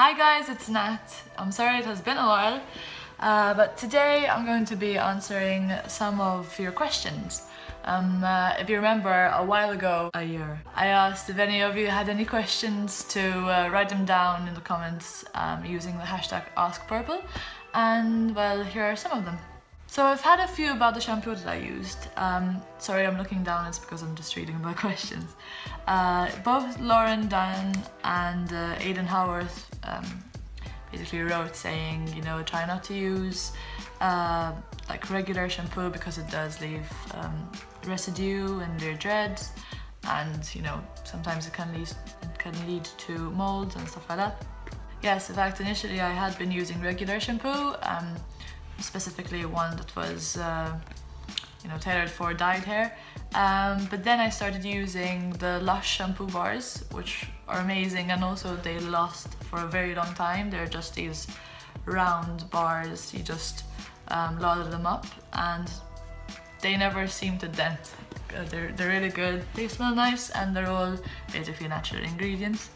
Hi guys, it's Nat. I'm sorry it has been a while, but today I'm going to be answering some of your questions. If you remember, a while ago, I asked if any of you had any questions to write them down in the comments using the hashtag AskPurple, and well, here are some of them. So I've had a few about the shampoo that I used. Sorry, I'm looking down, it's because I'm just reading about questions. Both Lauren Dunn and Aidan Howarth basically wrote saying, you know, try not to use like regular shampoo because it does leave residue in your dreads, and you know, sometimes it can lead to mold and stuff like that. Yes, in fact, initially I had been using regular shampoo, specifically one that was you know, tailored for dyed hair, but then I started using the Lush shampoo bars, which are amazing, and also they last for a very long time. They're just these round bars, you just lather them up and they never seem to dent. They're really good, they smell nice, and they're all basically natural ingredients.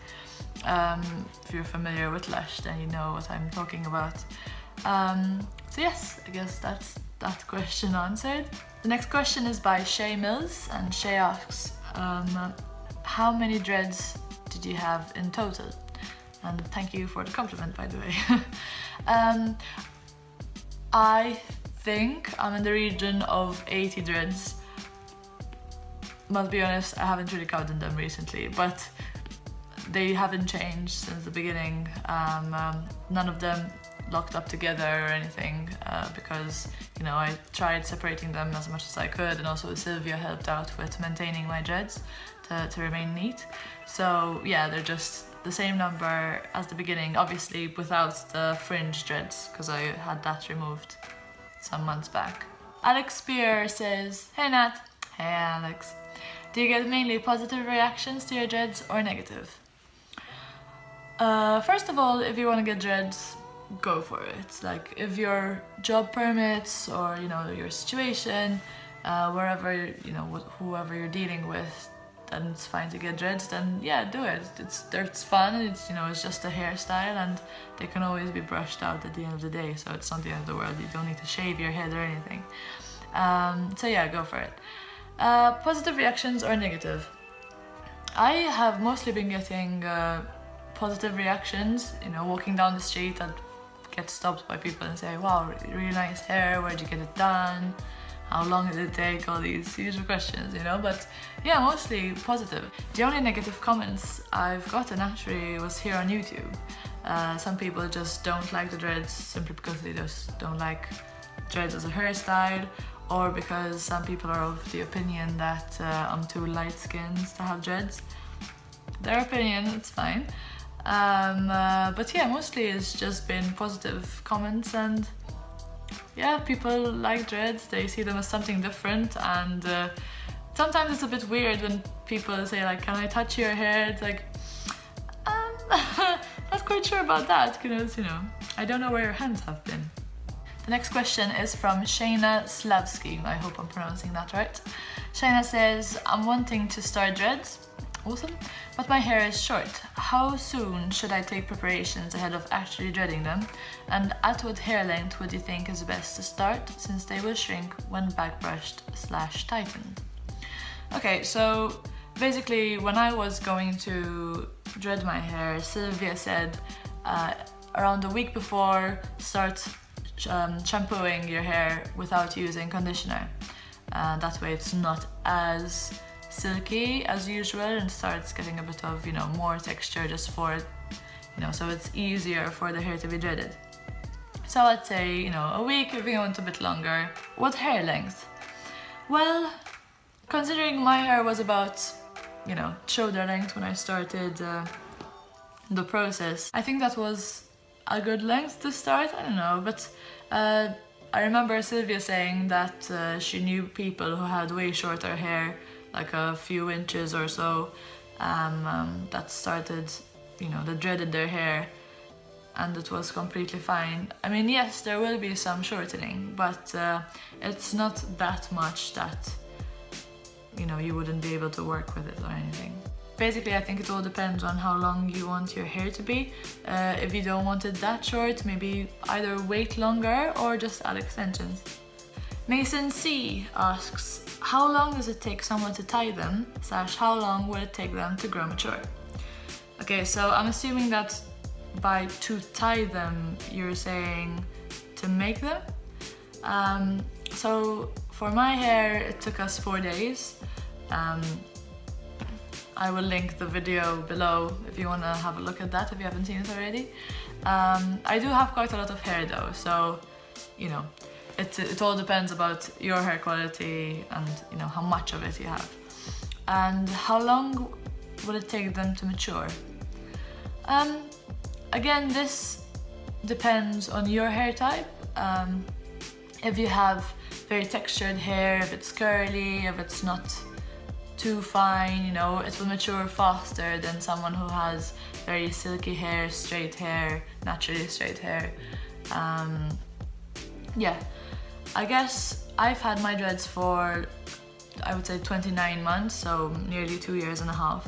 If you're familiar with Lush, then you know what I'm talking about. So yes, I guess that's that question answered. The next question is by Shay Mills, and Shay asks, how many dreads did you have in total? And thank you for the compliment, by the way. I think I'm in the region of 80 dreads. Must be honest, I haven't really counted them recently, but they haven't changed since the beginning. None of them locked up together or anything, because, you know, I tried separating them as much as I could, and also Sylvia helped out with maintaining my dreads to remain neat. So yeah, they're just the same number as the beginning, obviously without the fringe dreads, because I had that removed some months back. Alex Spear says, hey Nat. Hey Alex. Do you get mainly positive reactions to your dreads or negative? First of all, if you want to get dreads, go for it. Like, if your job permits, or you know, your situation, wherever, you know, whoever you're dealing with, then it's fine to get dreads, then yeah, do it. It's fun, it's, you know, it's just a hairstyle, and they can always be brushed out at the end of the day, so it's not the end of the world. You don't need to shave your head or anything. So yeah, go for it. Positive reactions or negative? I have mostly been getting positive reactions. You know, walking down the street, I'd get stopped by people and say, wow, really nice hair, where'd you get it done? How long did it take? All these usual questions, you know, but yeah, mostly positive. The only negative comments I've gotten actually was here on YouTube. Some people just don't like the dreads simply because they just don't like dreads as a hairstyle, or because some people are of the opinion that I'm too light-skinned to have dreads. Their opinion, it's fine. But yeah, mostly it's just been positive comments, and yeah, people like dreads, they see them as something different, and sometimes it's a bit weird when people say like, can I touch your hair? It's like, not quite sure about that, because, you know, I don't know where your hands have been. The next question is from Shana Slutsky. I hope I'm pronouncing that right. Shana says, I'm wanting to start dreads. Awesome. But my hair is short. How soon should I take preparations ahead of actually dreading them? And at what hair length would you think is best to start, since they will shrink when back brushed / tightened? Okay, so basically when I was going to dread my hair, Sylvia said around a week before, start shampooing your hair without using conditioner. That way it's not as silky as usual and starts getting a bit of, you know, more texture, just for, you know, so it's easier for the hair to be dreaded. So I'd say, you know, a week if you want a bit longer. What hair length? Well, considering my hair was about, you know, shoulder length when I started the process, I think that was a good length to start. I don't know, but I remember Sylvia saying that she knew people who had way shorter hair, like a few inches or so, that started, you know, that dreaded their hair, and it was completely fine. I mean, yes, there will be some shortening, but it's not that much that, you know, you wouldn't be able to work with it or anything. basically I think it all depends on how long you want your hair to be. If you don't want it that short, maybe either wait longer or just add extensions. Mason C asks, how long does it take someone to tie them, / how long will it take them to grow mature? Okay, so I'm assuming that by to tie them, you're saying to make them. So for my hair, it took us 4 days. I will link the video below if you want to have a look at that if you haven't seen it already. I do have quite a lot of hair though, so you know, it all depends about your hair quality and you know how much of it you have. And how long will it take them to mature? Again, this depends on your hair type. If you have very textured hair, if it's curly, if it's not too fine, you know, it will mature faster than someone who has very silky hair, straight hair, naturally straight hair. Yeah, I guess I've had my dreads for, I would say 29 months, so nearly 2 years and a half.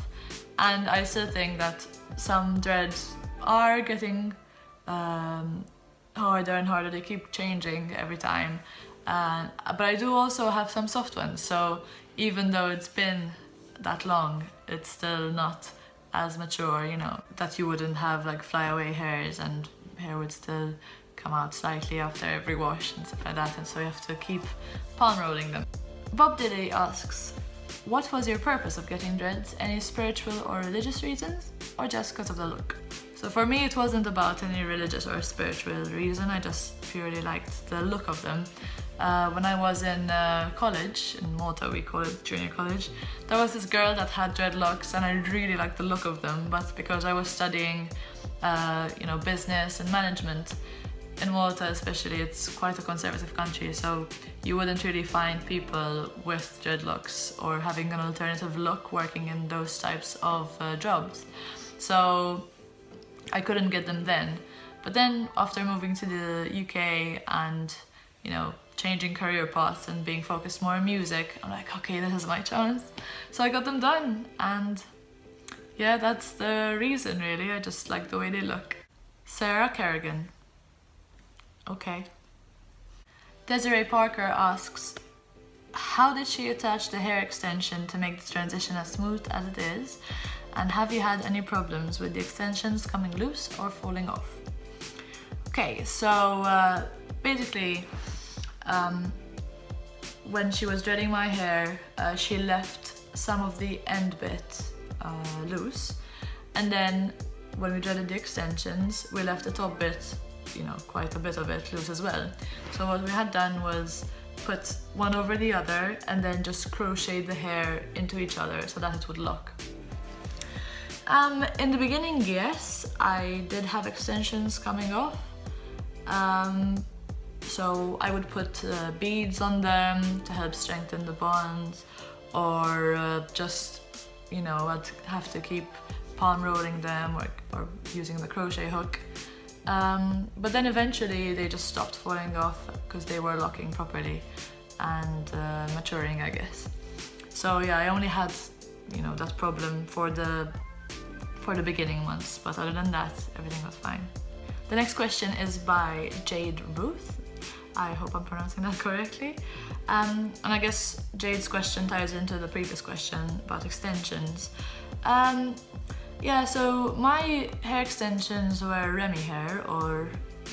And I still think that some dreads are getting harder and harder. They keep changing every time. But I do also have some soft ones, so even though it's been that long, it's still not as mature, you know, that you wouldn't have like flyaway hairs and hair would still come out slightly after every wash and stuff like that, and so you have to keep palm rolling them. Bob Diddy asks, what was your purpose of getting dreads? Any spiritual or religious reasons, or just because of the look? So for me, it wasn't about any religious or spiritual reason. I just purely liked the look of them. When I was in college, in Malta we call it junior college, there was this girl that had dreadlocks and I really liked the look of them, but because I was studying you know, business and management, in Malta especially, it's quite a conservative country, so you wouldn't really find people with dreadlocks or having an alternative look working in those types of jobs. So I couldn't get them then. But then after moving to the UK and, you know, changing career paths and being focused more on music, I'm like, okay, this is my chance. So I got them done, and yeah, that's the reason really. I just like the way they look. Sarah Kerrigan. Okay. Desiree Parker asks, how did she attach the hair extension to make the transition as smooth as it is? And have you had any problems with the extensions coming loose or falling off? Okay, so basically, when she was dreading my hair, she left some of the end bit loose, and then when we dreaded the extensions, we left the top bit, you know, quite a bit of it loose as well. So what we had done was put one over the other and then just crochet the hair into each other so that it would lock. In the beginning, yes, I did have extensions coming off. So I would put beads on them to help strengthen the bonds, or just, you know, I'd have to keep palm rolling them or using the crochet hook. But then eventually they just stopped falling off because they were locking properly and maturing, I guess. So yeah, I only had, you know, that problem for the beginning months, but other than that, everything was fine. The next question is by Jade Ruth. I hope I'm pronouncing that correctly. And I guess Jade's question ties into the previous question about extensions. Yeah, so my hair extensions were Remy hair, or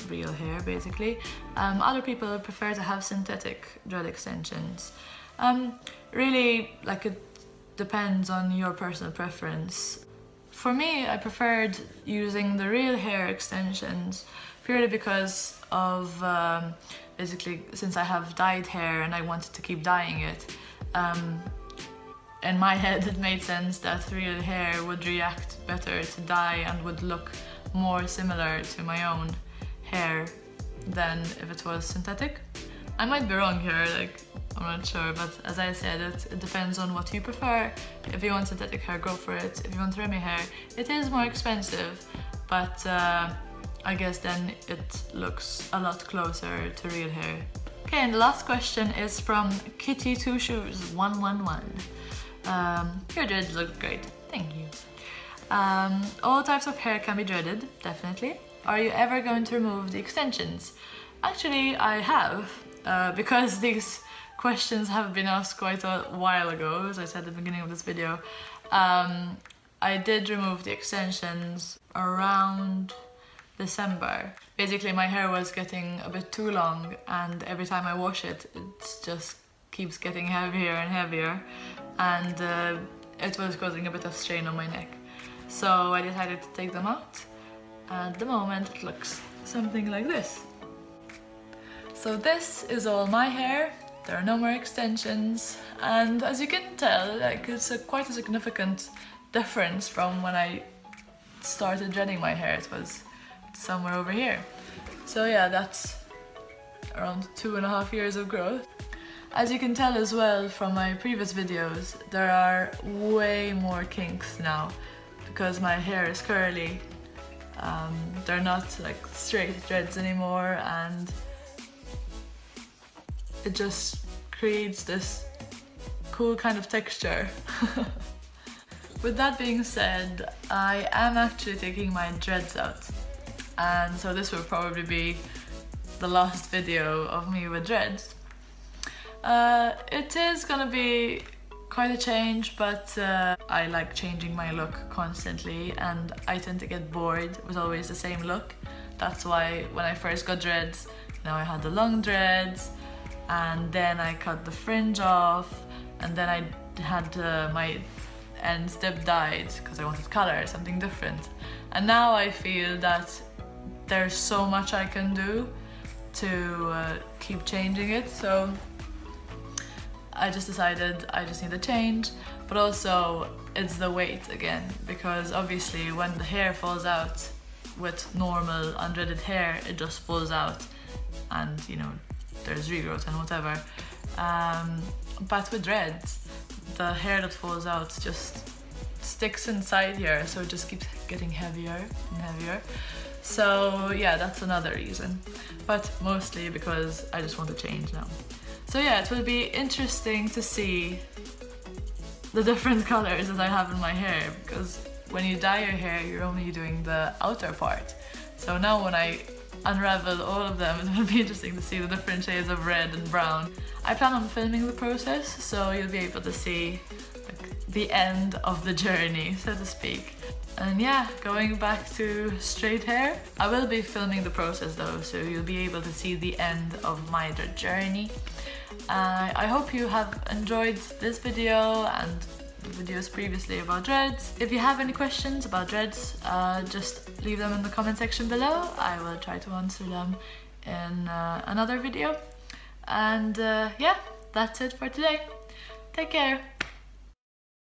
real hair basically. Other people prefer to have synthetic dread extensions. Really, like, it depends on your personal preference. For me, I preferred using the real hair extensions purely because of, basically, since I have dyed hair and I wanted to keep dyeing it, in my head it made sense that real hair would react better to dye and would look more similar to my own hair than if it was synthetic. I might be wrong here, like, I'm not sure, but as I said, it depends on what you prefer. If you want synthetic hair, go for it. If you want Remy hair, it is more expensive, but I guess then it looks a lot closer to real hair. Okay, and the last question is from Kitty2Shoes111. Your dreads look great. Thank you. All types of hair can be dreaded, definitely. Are you ever going to remove the extensions? Actually, I have, because these questions have been asked quite a while ago, as I said at the beginning of this video. I did remove the extensions around December. Basically, my hair was getting a bit too long, and every time I wash it, it just keeps getting heavier and heavier, and it was causing a bit of strain on my neck. So I decided to take them out. At the moment, it looks something like this. So this is all my hair. There are no more extensions, and as you can tell, like, it's quite a significant difference from when I started dreading my hair. It was somewhere over here. So yeah, that's around 2.5 years of growth. As you can tell as well from my previous videos, there are way more kinks now because my hair is curly. They're not like straight dreads anymore, and it just creates this cool kind of texture. With that being said, I am actually taking my dreads out, and so this will probably be the last video of me with dreads. It is gonna be quite a change, but I like changing my look constantly, and I tend to get bored with always the same look. That's why when I first got dreads, now I had the long dreads, and then I cut the fringe off, and then I had my ends dip dyed because I wanted color, something different. And now I feel that there's so much I can do to keep changing it, so I just decided I just need a change. But also it's the weight again, because obviously when the hair falls out with normal undreaded hair, it just falls out, and you know, there's regrowth and whatever. But with dreads, the hair that falls out just sticks inside here, so it just keeps getting heavier and heavier. So yeah, that's another reason, but mostly because I just want to change now. So yeah, it will be interesting to see the different colors that I have in my hair, because when you dye your hair, you're only doing the outer part. So now when I unravel all of them, it will be interesting to see the different shades of red and brown. I plan on filming the process, so you'll be able to see like the end of the journey, so to speak. And yeah, going back to straight hair, I will be filming the process though, so you'll be able to see the end of my journey. I hope you have enjoyed this video and the videos previously about dreads. If you have any questions about dreads, just leave them in the comment section below. I will try to answer them in another video. And yeah, that's it for today. Take care.